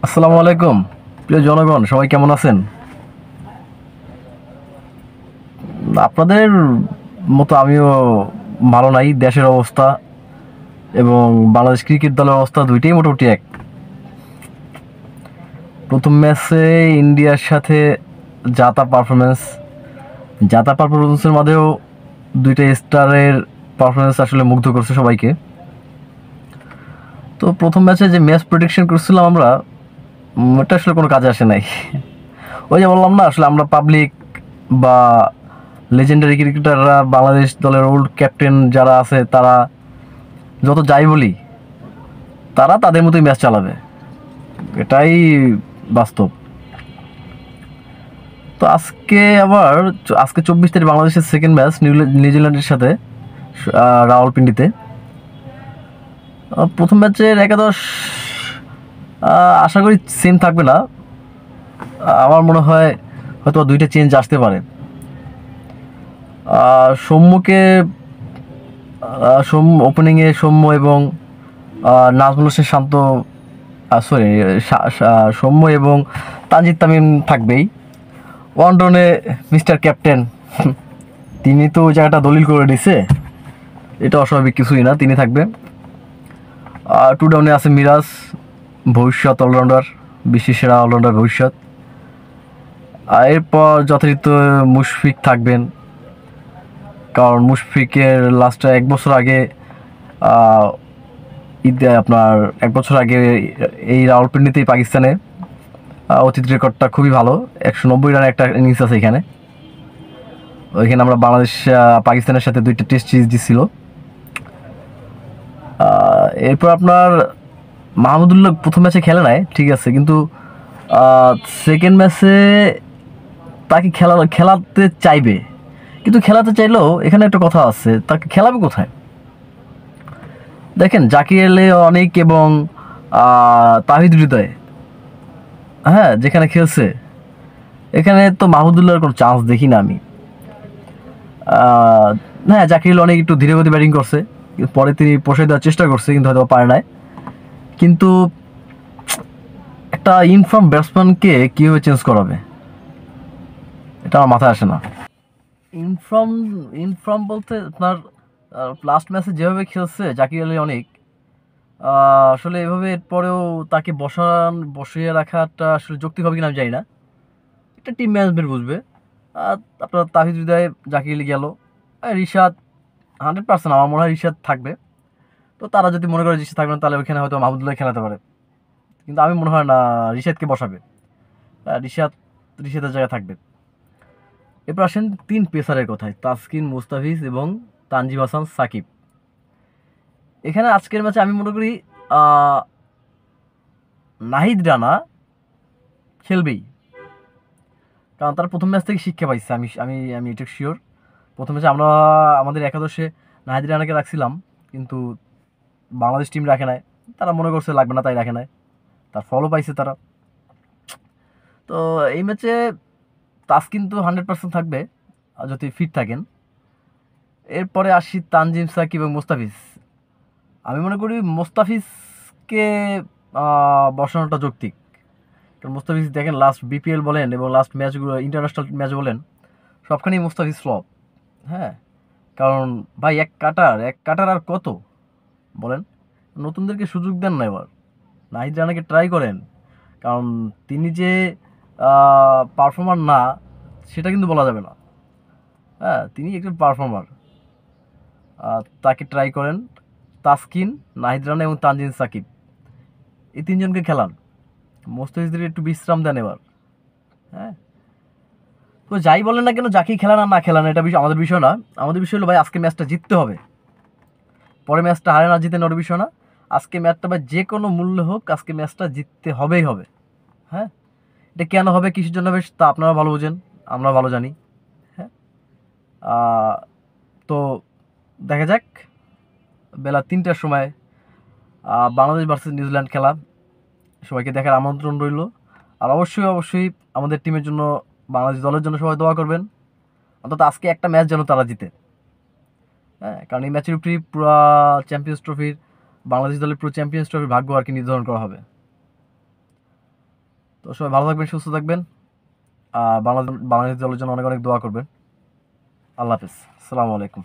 আসসালামু আলাইকুম। প্রিয় জনগণ, সবাই কেমন আছেন? আপনাদের মতো আমিও ভালো নাই। দেশের অবস্থা এবং বাংলাদেশ ক্রিকেট দলের অবস্থা দুইটাই মোটামুটি এক। প্রথম ম্যাচে ইন্ডিয়ার সাথে জাতা পারফরমেন্স জাতা পারফরমেন্সের মাঝেও দুইটা স্টারের পারফরমেন্স আসলে মুগ্ধ করছে সবাইকে। তো প্রথম ম্যাচে যে ম্যাচ প্রেডিকশন করছিলাম আমরা, ওটা আসলে কোনো কাজে আসে নাই। ওই যে বললাম না, আসলে আমরা পাবলিক বা লেজেন্ডারি ক্রিকেটাররা, বাংলাদেশ দলের ওল্ড ক্যাপ্টেন যারা আছে, তারা যত যাই বলি, তারা তাদের মতোই ম্যাচ চালাবে, এটাই বাস্তব। তো আজকে 24 তারিখ বাংলাদেশের সেকেন্ড ম্যাচ নিউজিল্যান্ডের সাথে রাওয়ালপিন্ডিতে। প্রথম ম্যাচের একাদশ আশা করি সেম থাকবে না। আমার মনে হয় হয়তো দুইটা চেঞ্জ আসতে পারে। সৌম্যকে ওপেনিংয়ে সৌম্য এবং নাজমুল হোসেন শান্ত, সরি, সৌম্য এবং তানজিদ তামিম থাকবেই। ওয়ানডনে মিস্টার ক্যাপ্টেন, তিনি তো ওই জায়গাটা দলিল করে দিছে, এটা অস্বাভাবিক কিছুই না, তিনি থাকবে। টু ডাউনে আছে মিরাজ, ভবিষ্যৎ অলরাউন্ডার, বিশ্বের সেরা অলরাউন্ডার ভবিষ্যৎ। এরপর যথারীতি মুশফিক থাকবেন, কারণ মুশফিকের লাস্টে এক বছর আগে ঈদে আপনার 1 বছর আগে এই রাওয়ালপিন্ডিতেই পাকিস্তানে অতীত রেকর্ডটা খুবই ভালো, 190 রানের একটা ইনিংস আছে এখানে। ওইখানে আমরা বাংলাদেশ পাকিস্তানের সাথে দুইটা টেস্ট সিরিজ দিচ্ছিল। এরপর আপনার মাহমুদুল্লাহ প্রথম ম্যাচে খেলে নাই, ঠিক আছে, কিন্তু সেকেন্ড ম্যাচে তাকে খেলাতে চাইবে, কিন্তু খেলাতে চাইলেও এখানে একটা কথা আছে, তাকে খেলাবে কোথায়? দেখেন, জাকির আলী অনেক এবং তাহিদ হৃদয়, হ্যাঁ, যেখানে খেলছে, এখানে তো মাহমুদুল্লাহর কোনো চান্স দেখি না আমি। হ্যাঁ, জাকির আলী অনেক একটু ধীরে গতি ব্যাটিং করছে, পরে তিনি পোষায় দেওয়ার চেষ্টা করছে, কিন্তু হয়তো পারে নাই। কিন্তু একটা ইনফর্ম ব্যাটসম্যানকে কীভাবে চেঞ্জ করাবে, এটা আমার মাথায় আসে না। ইনফর্ম ইনফর্ম বলতে আপনার লাস্ট ম্যাচে যেভাবে খেলছে জাকির আলী অনেক, আসলে এভাবে এরপরেও তাকে বসিয়ে রাখাটা আসলে যৌক্তিক হবে কিনা আমি জানি না। এটা টিম ম্যানেজমেন্ট বুঝবে। আপনার তাহিদ হৃদয়, জাকির আলী গেল, রিশাদ 100% আমার মনে হয় রিশাদ থাকবে। তো তারা যদি মনে করে রিশাদ থাকবে না, তাহলে ওইখানে হয়তো মাহমুদুল্লাহ খেলাতে পারে, কিন্তু আমি মনে হয় না রিশাদকে বসাবে। রিশাদ রিশাদের জায়গায় থাকবে। এরপর আসেন তিন পেসারের কথায়, তাসকিন, মুস্তাফিজ এবং তানজিম হাসান সাকিব। এখানে আজকের ম্যাচে আমি মনে করি নাহিদ রানা খেলবেই, কারণ তারা প্রথম ম্যাচ থেকে শিক্ষা পাইছে। আমি আমি আমি এটা শিওর। প্রথম ম্যাচে আমরা আমাদের একাদশে নাহিদ রানাকে রাখছিলাম, কিন্তু বাংলাদেশ টিম রাখে নাই, তারা মনে করছে লাগবে না তাই রাখে নাই, তার ফলও পাইছে তারা। তো এই ম্যাচে তাসকিন তো 100% থাকবে যদি ফিট থাকেন। এরপরে আসি তানজিম সাকিব এবং মুস্তাফিজ। আমি মনে করি মুস্তাফিজকে বসানোটা যৌক্তিক, কারণ মুস্তাফিজ দেখেন লাস্ট বিপিএল বলেন এবং লাস্ট ম্যাচগুলো ইন্টারন্যাশনাল ম্যাচ বলেন, সবখানেই মুস্তাফিজ ফ্লপ। হ্যাঁ, কারণ ভাই এক কাটার আর কত বলেন, নতুনদেরকে সুযোগ দেন না এবার, নাহিদ রানাকে ট্রাই করেন, কারণ তিনি যে পারফর্মার না সেটা কিন্তু বলা যাবে না। হ্যাঁ, তিনি একজন পারফর্মার, তাকে ট্রাই করেন। তাসকিন, নাহিদ রানা এবং তানজিম সাকিব, এই তিনজনকে খেলান, মুস্তাফিজদের একটু বিশ্রাম দেন এবার। হ্যাঁ, তো যাই বলেন না কেন, যাকেই খেলান আর না খেলান, এটা বিষয় আমাদের বিষয় না। আমাদের বিষয় হলো ভাই, আজকে ম্যাচটা জিততে হবে। পরে ম্যাচটা হারে না জিতে ওর বিষয় না। আজকে ম্যাচটা ভাই যে কোনো মূল্যে হোক, আজকে ম্যাচটা জিততে হবেই হবে। হ্যাঁ, এটা কেন হবে, কিসের জন্য হবে, তা আপনারা ভালো বোঝেন, আমরা ভালো জানি। হ্যাঁ, তো দেখা যাক বেলা 3টার সময় বাংলাদেশ ভার্সেস নিউজিল্যান্ড খেলা, সবাইকে দেখার আমন্ত্রণ রইল। আর অবশ্যই অবশ্যই আমাদের টিমের জন্য, বাংলাদেশ দলের জন্য সবাই দোয়া করবেন, অন্তত আজকে একটা ম্যাচ যেন তারা জিতে। হ্যাঁ, কারণ এই ম্যাচের উপরেই পুরো চ্যাম্পিয়ন্স ট্রফির, বাংলাদেশ দলের পুরো চ্যাম্পিয়ন্স ট্রফির ভাগ্য আর কি নির্ধারণ করা হবে। তো সবাই ভালো থাকবেন, সুস্থ থাকবেন, আর বাংলাদেশ দলের জন্য অনেক অনেক দোয়া করবেন। আল্লাহ হাফেজ, আসসালামু আলাইকুম।